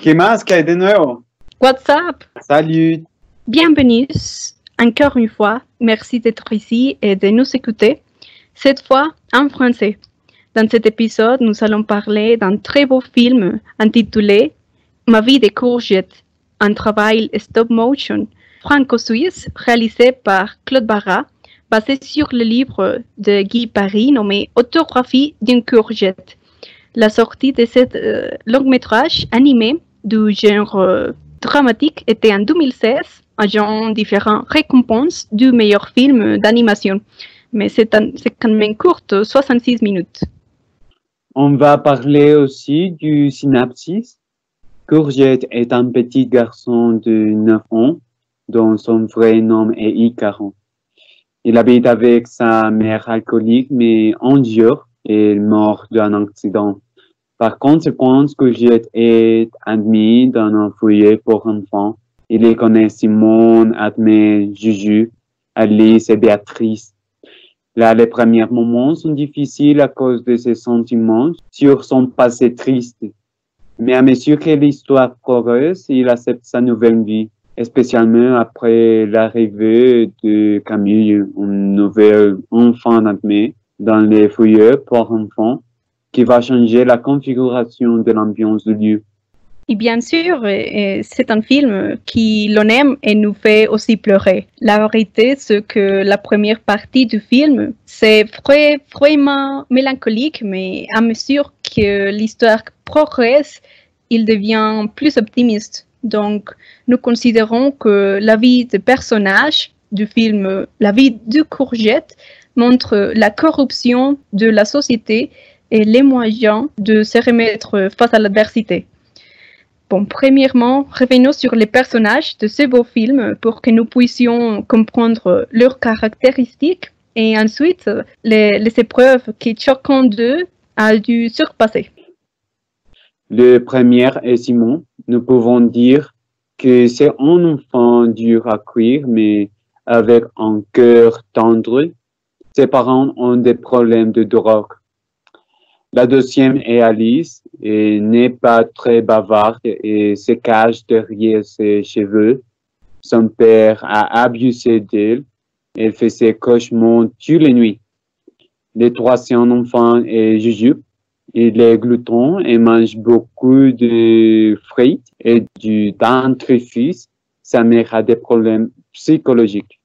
¿Qué más que hay de nuevo? What's up? Salut! Bienvenue encore une fois. Merci d'être ici et de nous écouter, cette fois en français. Dans cet épisode, nous allons parler d'un très beau film intitulé Ma vie de courgette, un travail stop motion franco-suisse réalisé par Claude Barra, basé sur le livre de Guy Paris nommé Autographie d'une courgette. La sortie de cet long-métrage animé du genre dramatique était en 2016, ayant différentes récompenses du meilleur film d'animation. Mais c'est quand même courte, 66 minutes. On va parler aussi du synopsis. Courgette est un petit garçon de 9 ans, dont son vrai nom est Icaro. Il habite avec sa mère alcoolique, mais un jour, il meurt d'un accident. Par conséquent, Courgette est admis dans un foyer pour enfants. Il y connaît Simone, Admet, Juju, Alice et Béatrice. Là, les premiers moments sont difficiles à cause de ses sentiments sur son passé triste. Mais à mesure que l'histoire progresse, il accepte sa nouvelle vie, spécialement après l'arrivée de Camille, un nouvel enfant admis dans les foyers pour enfants, qui va changer la configuration de l'ambiance du lieu. Et bien sûr, c'est un film qui l'on aime et nous fait aussi pleurer. La vérité, c'est que la première partie du film, c'est vraiment mélancolique, mais à mesure que l'histoire progresse, il devient plus optimiste. Donc, nous considérons que la vie des personnages du film La vie de Courgette montre la corruption de la société et les moyens de se remettre face à l'adversité. Bon, premièrement, revenons sur les personnages de ce beau film pour que nous puissions comprendre leurs caractéristiques et ensuite les épreuves que chacun d'eux a dû surpasser. Le premier est Simon. Nous pouvons dire que c'est un enfant dur à cuire, mais avec un cœur tendre. Ses parents ont des problèmes de drogue. La deuxième est Alice, et n'est pas très bavarde et se cache derrière ses cheveux. Son père a abusé d'elle. Elle fait ses cauchemars toutes les nuits. Le troisième enfant est Juju. Il est glouton et mange beaucoup de frites et du dentifrice. Sa mère a des problèmes psychologiques.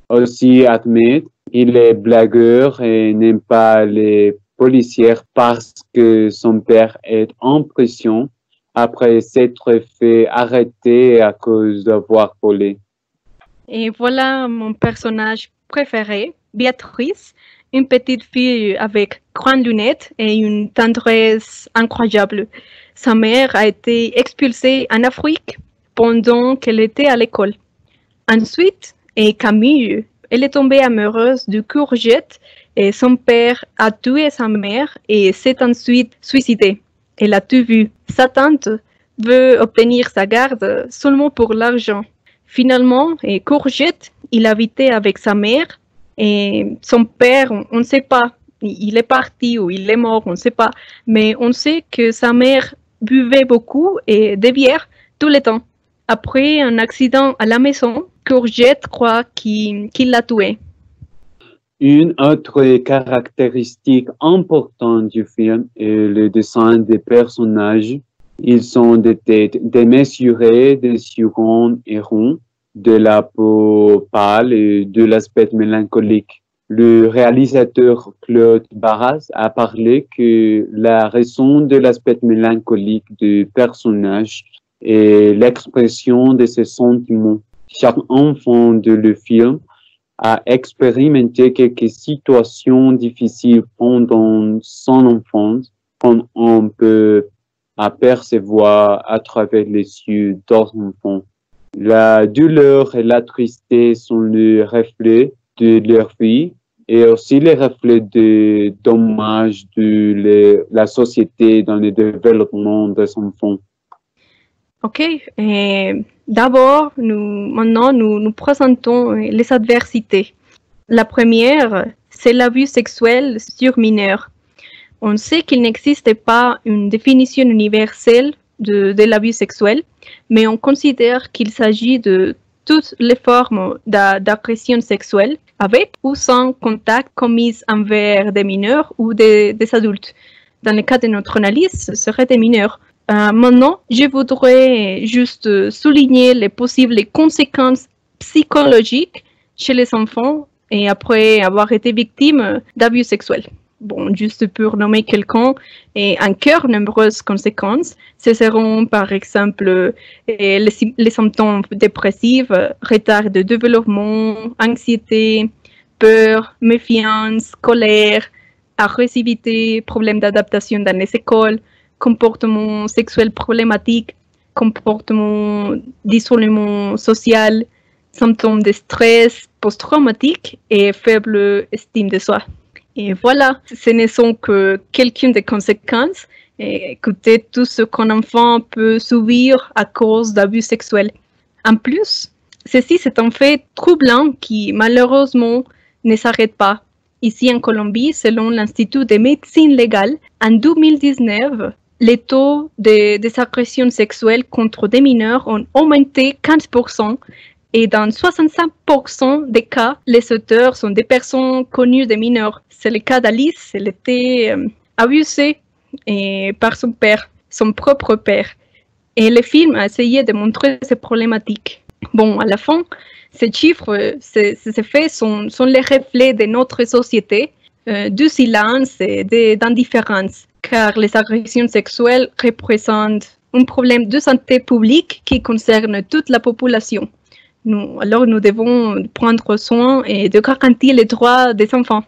Aussi, Admet, il est blagueur et n'aime pas les policière parce que son père est en prison après s'être fait arrêter à cause d'avoir volé. Et voilà mon personnage préféré, Béatrice, une petite fille avec grandes lunettes et une tendresse incroyable. Sa mère a été expulsée en Afrique pendant qu'elle était à l'école. Ensuite, Camille, elle est tombée amoureuse de Courgette et son père a tué sa mère et s'est ensuite suicidé. Elle a tout vu. Sa tante veut obtenir sa garde seulement pour l'argent. Finalement, Courgette, il habitait avec sa mère et son père, on ne sait pas. Il est parti ou il est mort, on ne sait pas. Mais on sait que sa mère buvait beaucoup et des bières tout le temps. Après un accident à la maison, Courgette croit qu'il l'a tué. Une autre caractéristique importante du film est le dessin des personnages. Ils ont des têtes démesurées, des yeux ronds et ronds, de la peau pâle et de l'aspect mélancolique. Le réalisateur Claude Barras a parlé que la raison de l'aspect mélancolique du personnage est l'expression de ses sentiments. Chaque enfant de le film a expérimenté quelques situations difficiles pendant son enfance, comme on peut apercevoir à travers les yeux d'autres enfants. La douleur et la tristesse sont le reflet de leur vie et aussi les reflets des dommages de la société dans le développement des enfants. Ok, d'abord, maintenant, nous présentons les adversités. La première, c'est l'abus sexuel sur mineurs. On sait qu'il n'existe pas une définition universelle de l'abus sexuel, mais on considère qu'il s'agit de toutes les formes d'agression sexuelle avec ou sans contact commises envers des mineurs ou des adultes. Dans le cas de notre analyse, ce seraient des mineurs. Maintenant, je voudrais juste souligner les possibles conséquences psychologiques chez les enfants et après avoir été victimes d'abus sexuels. Bon, juste pour nommer quelqu'un, et encore nombreuses conséquences, ce seront par exemple les symptômes dépressifs, retard de développement, anxiété, peur, méfiance, colère, agressivité, problèmes d'adaptation dans les écoles, comportement sexuel problématique, comportement d'isolement social, symptômes de stress post-traumatique et faible estime de soi. Et voilà, ce ne sont que quelques des conséquences. Et écoutez, tout ce qu'un enfant peut subir à cause d'abus sexuels. En plus, ceci c'est un fait troublant qui malheureusement ne s'arrête pas. Ici en Colombie, selon l'Institut de médecine légale, en 2019, les taux des agressions sexuelles contre des mineurs ont augmenté 15%. Et dans 65% des cas, les auteurs sont des personnes connues des mineurs. C'est le cas d'Alice, elle était abusée par son père, son propre père. Et le film a essayé de montrer ces problématiques. Bon, à la fin, ces chiffres, ces faits sont les reflets de notre société, du silence et de l'indifférence, car les agressions sexuelles représentent un problème de santé publique qui concerne toute la population. Alors nous devons prendre soin et de garantir les droits des enfants.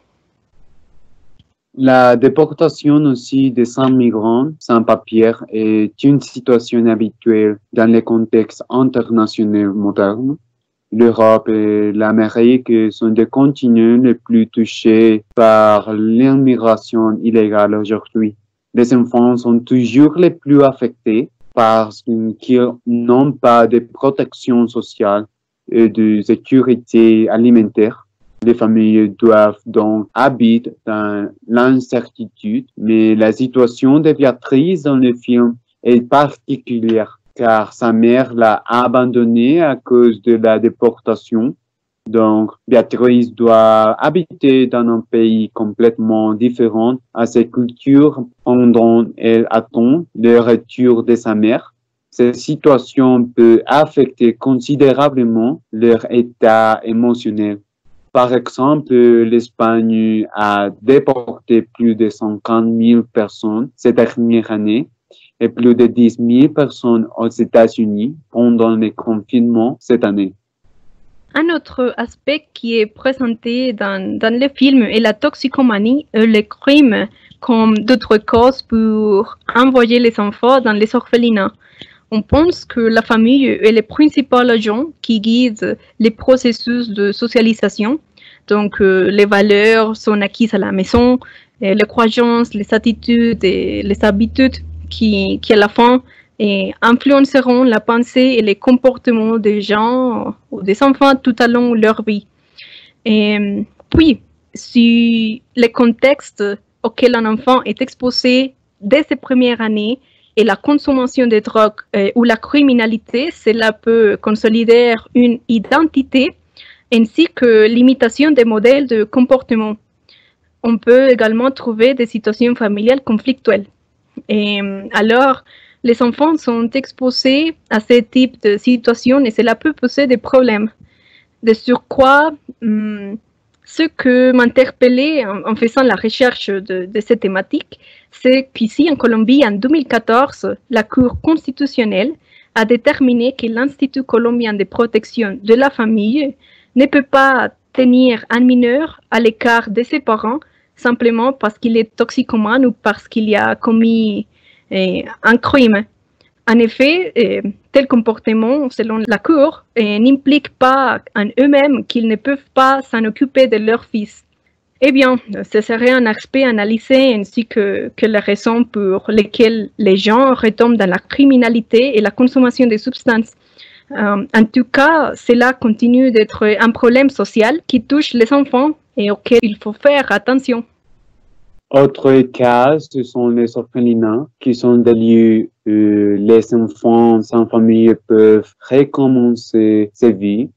La déportation aussi des sans-migrants, sans-papiers est une situation habituelle dans les contextes internationaux modernes. L'Europe et l'Amérique sont des continents les plus touchés par l'immigration illégale aujourd'hui. Les enfants sont toujours les plus affectés parce qu'ils n'ont pas de protection sociale et de sécurité alimentaire. Les familles doivent donc habiter dans l'incertitude, mais la situation de Béatrice dans le film est particulière car sa mère l'a abandonnée à cause de la déportation. Donc, Béatrice doit habiter dans un pays complètement différent à ses cultures pendant elle attend le retour de sa mère. Cette situation peut affecter considérablement leur état émotionnel. Par exemple, l'Espagne a déporté plus de 50 000 personnes cette dernière année et plus de 10 000 personnes aux États-Unis pendant le confinement cette année. Un autre aspect qui est présenté dans le film est la toxicomanie et le crime comme d'autres causes pour envoyer les enfants dans les orphelinats. On pense que la famille est le principal agent qui guide les processus de socialisation. Donc, les valeurs sont acquises à la maison, les croyances, les attitudes et les habitudes qui à la fin influenceront la pensée et les comportements des gens ou des enfants tout au long de leur vie. Et puis, si le contexte auquel un enfant est exposé dès ses premières années et la consommation de drogue ou la criminalité, cela peut consolider une identité ainsi que l'imitation des modèles de comportement. On peut également trouver des situations familiales conflictuelles. Et alors, les enfants sont exposés à ce type de situation et cela peut poser des problèmes. De surcroît, ce que m'interpellait en faisant la recherche de cette thématique, c'est qu'ici en Colombie, en 2014, la Cour constitutionnelle a déterminé que l'Institut colombien de protection de la famille ne peut pas tenir un mineur à l'écart de ses parents simplement parce qu'il est toxicomane ou parce qu'il a commis un crime. En effet, tel comportement, selon la Cour, n'implique pas en eux-mêmes qu'ils ne peuvent pas s'en occuper de leur fils. Eh bien, ce serait un aspect analysé ainsi que les raisons pour lesquelles les gens retombent dans la criminalité et la consommation de substances. En tout cas, cela continue d'être un problème social qui touche les enfants et auquel il faut faire attention. Autre cas, ce sont les orphelinats qui sont des lieux les enfants sans famille peuvent recommencer sa vie.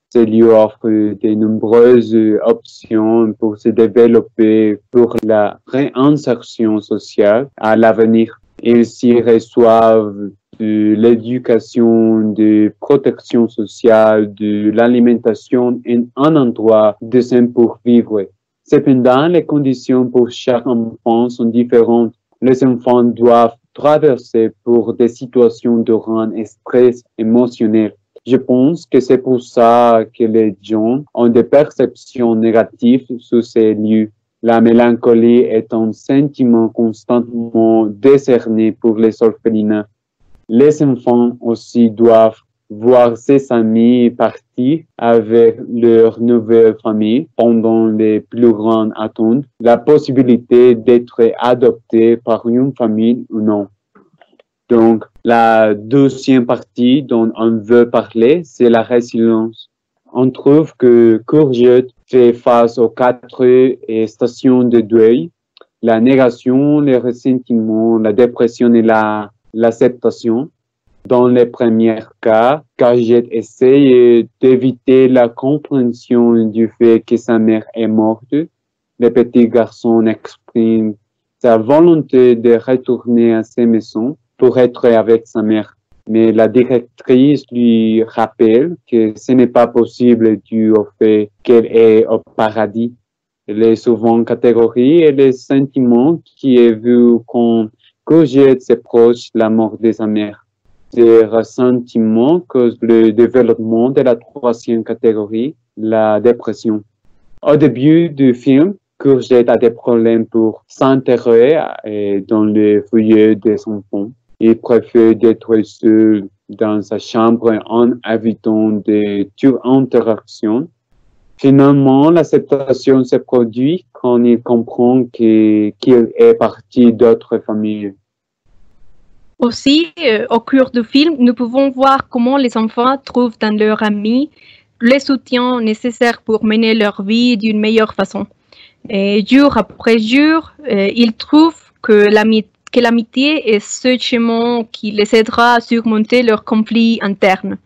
Ça lui offre de nombreuses options pour se développer pour la réinsertion sociale à l'avenir. Ils s'y reçoivent de l'éducation, de protection sociale, de l'alimentation et un endroit décent pour vivre. Cependant, les conditions pour chaque enfant sont différentes. Les enfants doivent traverser pour des situations de grand stress émotionnel. Je pense que c'est pour ça que les gens ont des perceptions négatives sur ces lieux. La mélancolie est un sentiment constamment décerné pour les orphelinats. Les enfants aussi doivent voir ses amis partir avec leur nouvelle famille pendant les plus grandes attentes, la possibilité d'être adopté par une famille ou non. Donc, la deuxième partie dont on veut parler, c'est la résilience. On trouve que Courgette fait face aux 4 stations de deuil, la négation, le ressentiment, la dépression et l'acceptation. Dans les premiers cas, Courgette essaye d'éviter la compréhension du fait que sa mère est morte. Le petit garçon exprime sa volonté de retourner à sa maison pour être avec sa mère. Mais la directrice lui rappelle que ce n'est pas possible dû au fait qu'elle est au paradis. Elle est souvent catégorie et le sentiment qui est vu quand Courgette s'approche la mort de sa mère. Ces ressentiments causent le développement de la 3e catégorie, la dépression. Au début du film, Courgette a des problèmes pour s'intégrer dans le foyer de son enfant. Il préfère d'être seul dans sa chambre en évitant de toute interaction. Finalement, l'acceptation se produit quand il comprend qu'il est parti d'autres familles. Aussi, au cours du film, nous pouvons voir comment les enfants trouvent dans leurs amis le soutien nécessaire pour mener leur vie d'une meilleure façon. Et jour après jour, ils trouvent que l'amitié est ce chemin qui les aidera à surmonter leurs conflits internes.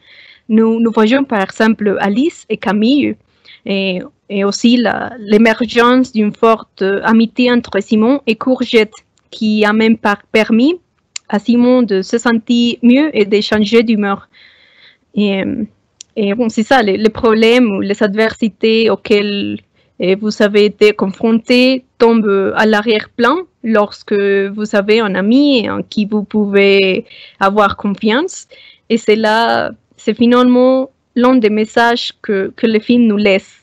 Nous voyons par exemple Alice et Camille et aussi l'émergence d'une forte amitié entre Simon et Courgette qui a même permis à Simon de se sentir mieux et de changer d'humeur. Et bon, c'est ça, les problèmes ou les adversités auxquelles vous avez été confrontés tombent à l'arrière-plan lorsque vous avez un ami en qui vous pouvez avoir confiance. Et c'est finalement l'un des messages que le film nous laisse.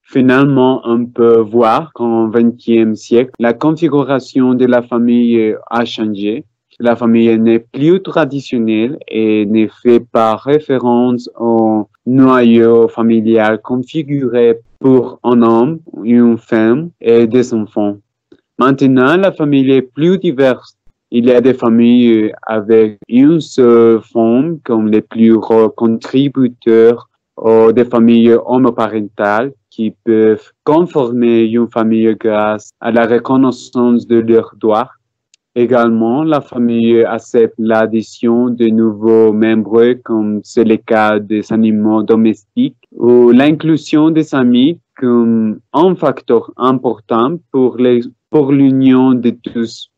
Finalement, on peut voir qu'au XXe siècle, la configuration de la famille a changé. La famille n'est plus traditionnelle et ne fait pas référence au noyau familial configuré pour un homme, une femme et des enfants. Maintenant, la famille est plus diverse. Il y a des familles avec une seule femme comme les plus gros contributeurs ou des familles homoparentales qui peuvent conformer une famille grâce à la reconnaissance de leurs droits. Également, la famille accepte l'addition de nouveaux membres, comme c'est le cas des animaux domestiques, ou l'inclusion des amis comme un facteur important pour l'union de tous.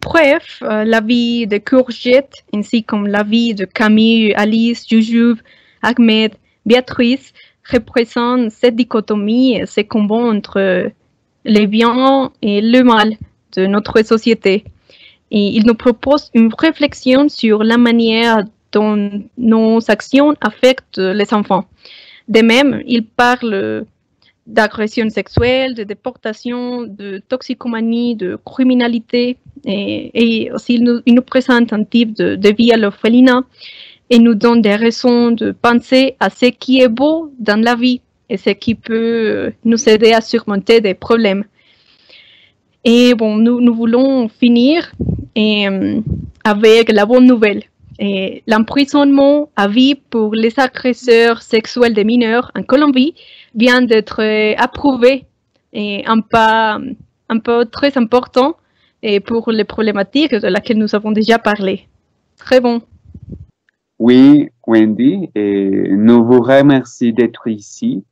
Bref, la vie de Courgette, ainsi comme la vie de Camille, Alice, Jujube, Ahmed, Béatrice, représente cette dichotomie et ces combats entre le bien et le mal de notre société. Et il nous propose une réflexion sur la manière dont nos actions affectent les enfants. De même, il parle d'agression sexuelle, de déportation, de toxicomanie, de criminalité, et aussi il nous présente un type de vie à l'orphelinat et nous donne des raisons de penser à ce qui est beau dans la vie et ce qui peut nous aider à surmonter des problèmes. Et bon, nous voulons finir avec la bonne nouvelle. L'emprisonnement à vie pour les agresseurs sexuels des mineurs en Colombie vient d'être approuvé. Et un pas très important et pour les problématiques de laquelle nous avons déjà parlé. Très bon. Oui, Wendy, et nous vous remercions d'être ici.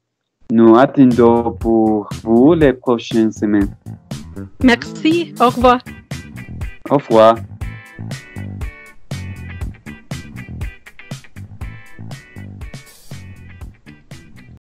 Nous attendons pour vous les prochaines semaines. Merci, au revoir. Au revoir.